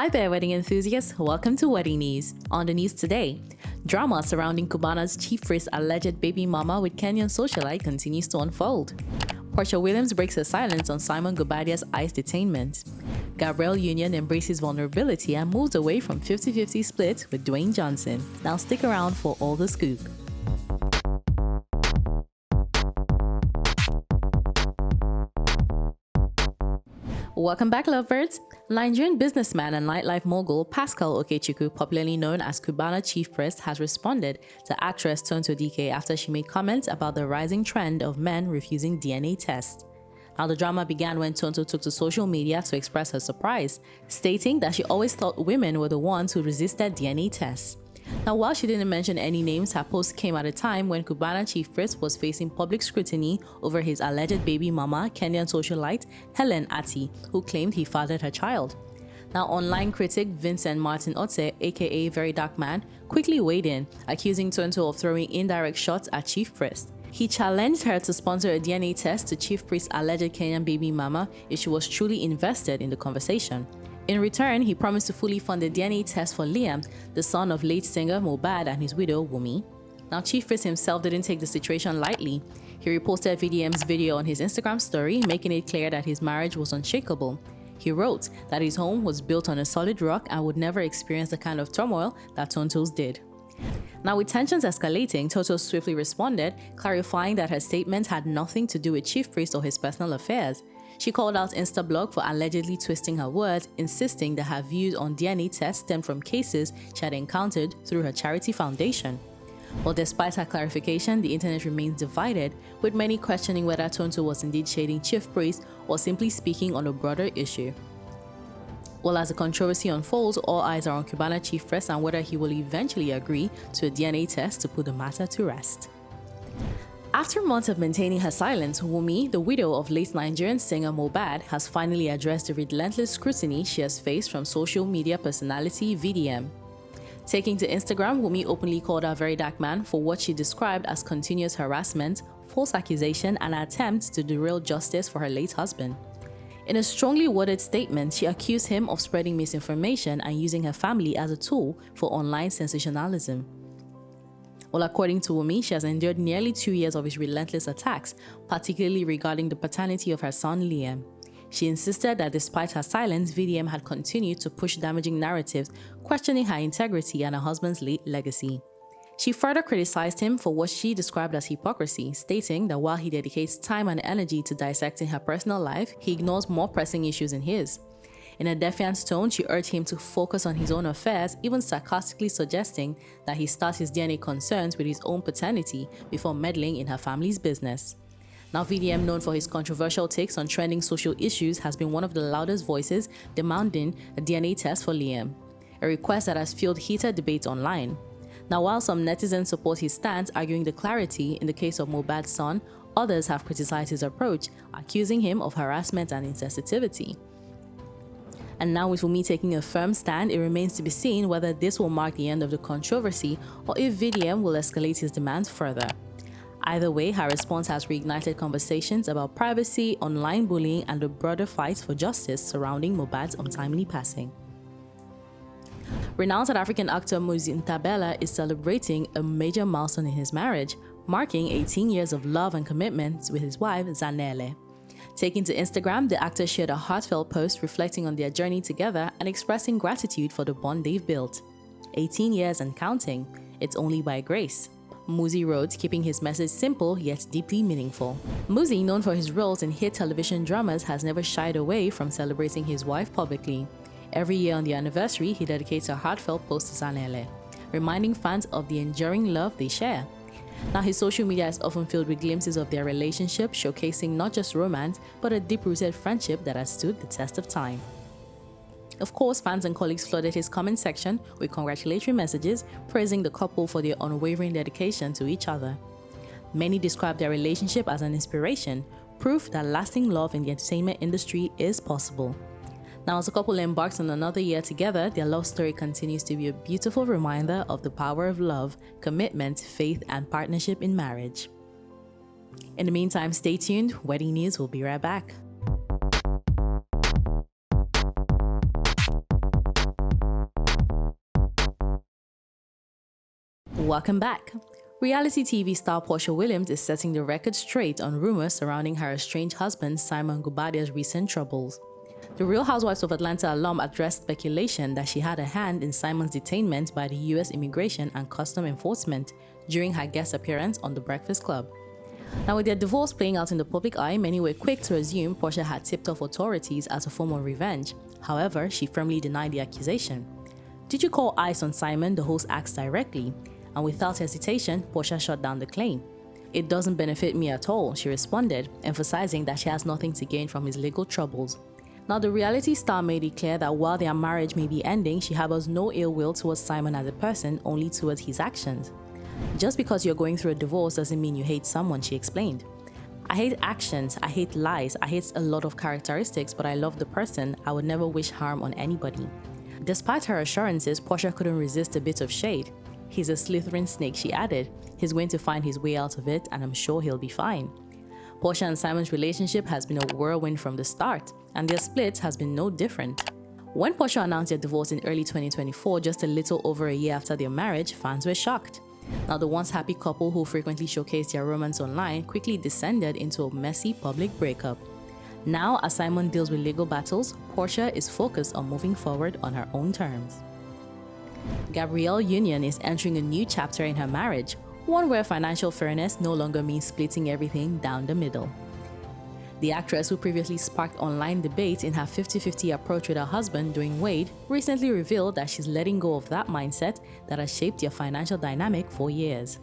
Hi there, wedding enthusiasts. Welcome to Wedding News. On the news today, drama surrounding Cubana's Chief Priest alleged baby mama with Kenyan socialite continues to unfold. Porsha Williams breaks her silence on Simon Guobadia's ICE detainment. Gabrielle Union embraces vulnerability and moves away from 50-50 split with Dwyane Johnson. Now stick around for all the scoop. Welcome back, lovebirds. Nigerian businessman and nightlife mogul Pascal Okechukwu, popularly known as Cubana Chief Priest, has responded to actress Tonto Dike after she made comments about the rising trend of men refusing DNA tests. Now, the drama began when Tonto took to social media to express her surprise, stating that she always thought women were the ones who resisted DNA tests. Now, while she didn't mention any names, her post came at a time when Cubana Chief Priest was facing public scrutiny over his alleged baby mama, Kenyan socialite Helen Ati, who claimed he fathered her child. Now, online critic Vincent Martin Otse, aka Very Dark Man, quickly weighed in, accusing Tonto of throwing indirect shots at Chief Priest. He challenged her to sponsor a DNA test to Chief Priest's alleged Kenyan baby mama if she was truly invested in the conversation. In return, he promised to fully fund the DNA test for Liam, the son of late singer Mohbad and his widow Wunmi. Now, Chief Priest himself didn't take the situation lightly. He reposted VDM's video on his Instagram story, making it clear that his marriage was unshakable. He wrote that his home was built on a solid rock and would never experience the kind of turmoil that Tonto's did. Now, with tensions escalating, Tonto swiftly responded, clarifying that her statement had nothing to do with Chief Priest or his personal affairs. She called out Instablog for allegedly twisting her words, insisting that her views on DNA tests stemmed from cases she had encountered through her charity foundation. Well, despite her clarification, the internet remains divided, with many questioning whether Tonto was indeed shading Chief Priest or simply speaking on a broader issue. Well, as the controversy unfolds, all eyes are on Cubana Chief Priest and whether he will eventually agree to a DNA test to put the matter to rest. After months of maintaining her silence, Wunmi, the widow of late Nigerian singer Mohbad, has finally addressed the relentless scrutiny she has faced from social media personality VDM. Taking to Instagram, Wunmi openly called out Very Dark Man for what she described as continuous harassment, false accusation, and attempts to derail justice for her late husband. In a strongly worded statement, she accused him of spreading misinformation and using her family as a tool for online sensationalism. Well, according to Wunmi, she has endured nearly 2 years of his relentless attacks, particularly regarding the paternity of her son Liam. She insisted that despite her silence, VDM had continued to push damaging narratives, questioning her integrity and her husband's late legacy. She further criticized him for what she described as hypocrisy, stating that while he dedicates time and energy to dissecting her personal life, he ignores more pressing issues in his. In a defiant tone, she urged him to focus on his own affairs, even sarcastically suggesting that he start his DNA concerns with his own paternity before meddling in her family's business. Now, VDM, known for his controversial takes on trending social issues, has been one of the loudest voices demanding a DNA test for Liam, a request that has fueled heated debates online. Now, while some netizens support his stance, arguing the clarity in the case of Mohbad's son, others have criticized his approach, accusing him of harassment and insensitivity. And now, with Wunmi taking a firm stand, it remains to be seen whether this will mark the end of the controversy or if VDM will escalate his demands further. Either way, her response has reignited conversations about privacy, online bullying, and the broader fight for justice surrounding Mohbad's untimely passing. Renowned South African actor Muzi Ntabela is celebrating a major milestone in his marriage, marking 18 years of love and commitment with his wife, Zanele. Taking to Instagram, the actor shared a heartfelt post reflecting on their journey together and expressing gratitude for the bond they've built. 18 years and counting, it's only by grace. Muzi wrote, keeping his message simple yet deeply meaningful. Muzi, known for his roles in hit television dramas, has never shied away from celebrating his wife publicly. Every year on the anniversary, he dedicates a heartfelt post to Zanele, reminding fans of the enduring love they share. Now, his social media is often filled with glimpses of their relationship, showcasing not just romance, but a deep-rooted friendship that has stood the test of time. Of course, fans and colleagues flooded his comment section with congratulatory messages, praising the couple for their unwavering dedication to each other. Many described their relationship as an inspiration, proof that lasting love in the entertainment industry is possible. Now, as the couple embarks on another year together, their love story continues to be a beautiful reminder of the power of love, commitment, faith, and partnership in marriage. In the meantime, stay tuned. Wedding News will be right back. Welcome back. Reality TV star Porsha Williams is setting the record straight on rumors surrounding her estranged husband Simon Guobadia's recent troubles. The Real Housewives of Atlanta alum addressed speculation that she had a hand in Simon's detainment by the U.S. Immigration and Customs Enforcement during her guest appearance on The Breakfast Club. Now, with their divorce playing out in the public eye, many were quick to assume Porsha had tipped off authorities as a form of revenge. However, she firmly denied the accusation. "Did you call ICE on Simon?" the host asked directly. And without hesitation, Porsha shut down the claim. "It doesn't benefit me at all," she responded, emphasizing that she has nothing to gain from his legal troubles. Now, the reality star made it clear that while their marriage may be ending, she harbors no ill will towards Simon as a person, only towards his actions. "Just because you're going through a divorce doesn't mean you hate someone," she explained. "I hate actions, I hate lies, I hate a lot of characteristics, but I love the person. I would never wish harm on anybody." Despite her assurances, Porsha couldn't resist a bit of shade. "He's a slithering snake," she added. "He's going to find his way out of it, and I'm sure he'll be fine." Porsha and Simon's relationship has been a whirlwind from the start, and their split has been no different. When Porsha announced their divorce in early 2024, just a little over a year after their marriage, fans were shocked. Now, the once happy couple who frequently showcased their romance online quickly descended into a messy public breakup. Now, as Simon deals with legal battles, Porsha is focused on moving forward on her own terms. Gabrielle Union is entering a new chapter in her marriage, one where financial fairness no longer means splitting everything down the middle. The actress, who previously sparked online debate in her 50-50 approach with her husband Dwyane Wade, recently revealed that she's letting go of that mindset that has shaped their financial dynamic for years.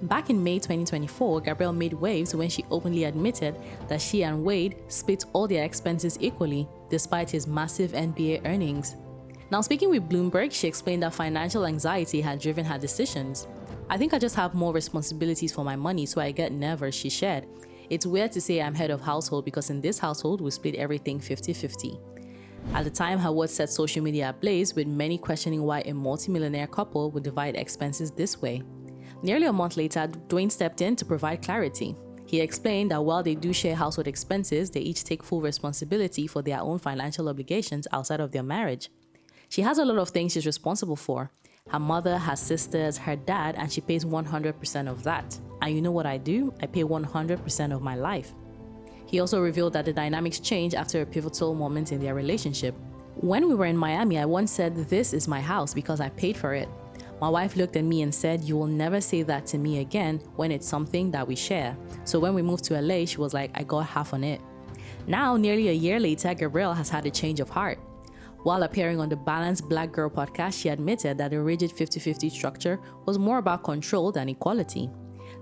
Back in May 2024, Gabrielle made waves when she openly admitted that she and Wade split all their expenses equally, despite his massive NBA earnings. Now, speaking with Bloomberg, she explained that financial anxiety had driven her decisions. "I think I just have more responsibilities for my money, so I get nervous," she shared. "It's weird to say I'm head of household because in this household, we split everything 50-50. At the time, her words set social media ablaze, with many questioning why a multimillionaire couple would divide expenses this way. Nearly a month later, Dwyane stepped in to provide clarity. He explained that while they do share household expenses, they each take full responsibility for their own financial obligations outside of their marriage. She has a lot of things she's responsible for. Her mother, her sisters, her dad, and she pays 100% of that. And you know what I do? I pay 100% of my life." He also revealed that the dynamics changed after a pivotal moment in their relationship. "When we were in Miami, I once said, 'This is my house because I paid for it.' My wife looked at me and said, 'You will never say that to me again when it's something that we share.' So when we moved to LA, she was like, 'I got half on it.'" Now, nearly a year later, Gabrielle has had a change of heart. While appearing on the Balanced Black Girl podcast, she admitted that the rigid 50-50 structure was more about control than equality.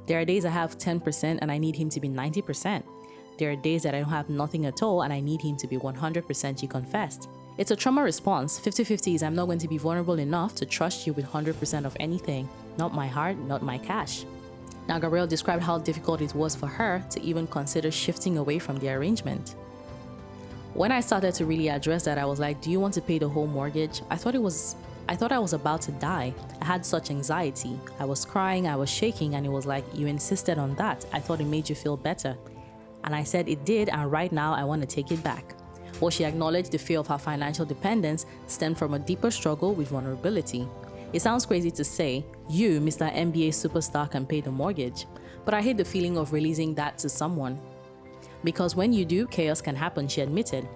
"There are days I have 10% and I need him to be 90%. There are days that I don't have nothing at all and I need him to be 100%, she confessed. "It's a trauma response. 50-50 is I'm not going to be vulnerable enough to trust you with 100% of anything. Not my heart, not my cash." Now, Gabrielle described how difficult it was for her to even consider shifting away from the arrangement. "When I started to really address that, I was like, 'Do you want to pay the whole mortgage?' I thought I was about to die. I had such anxiety. I was crying, I was shaking, and it was like, 'You insisted on that. I thought it made you feel better.' And I said it did, and right now I want to take it back." Well, she acknowledged the fear of her financial dependence stemmed from a deeper struggle with vulnerability. "It sounds crazy to say, you, Mr. NBA superstar, can pay the mortgage, but I hate the feeling of releasing that to someone. Because when you do, chaos can happen," she admitted.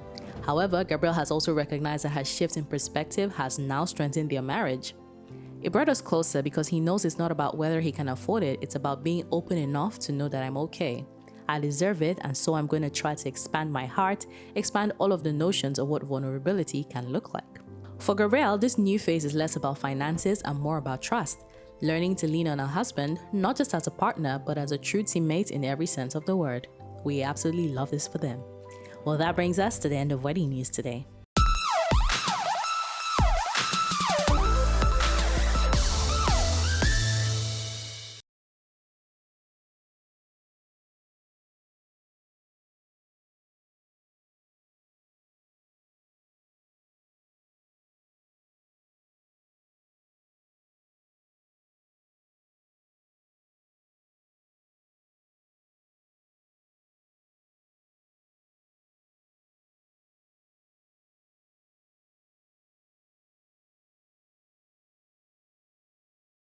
However, Gabrielle has also recognized that her shift in perspective has now strengthened their marriage. "It brought us closer because he knows it's not about whether he can afford it, it's about being open enough to know that I'm okay. I deserve it, and so I'm going to try to expand my heart, expand all of the notions of what vulnerability can look like." For Gabrielle, this new phase is less about finances and more about trust, learning to lean on her husband, not just as a partner, but as a true teammate in every sense of the word. We absolutely love this for them. Well, that brings us to the end of wedding news today.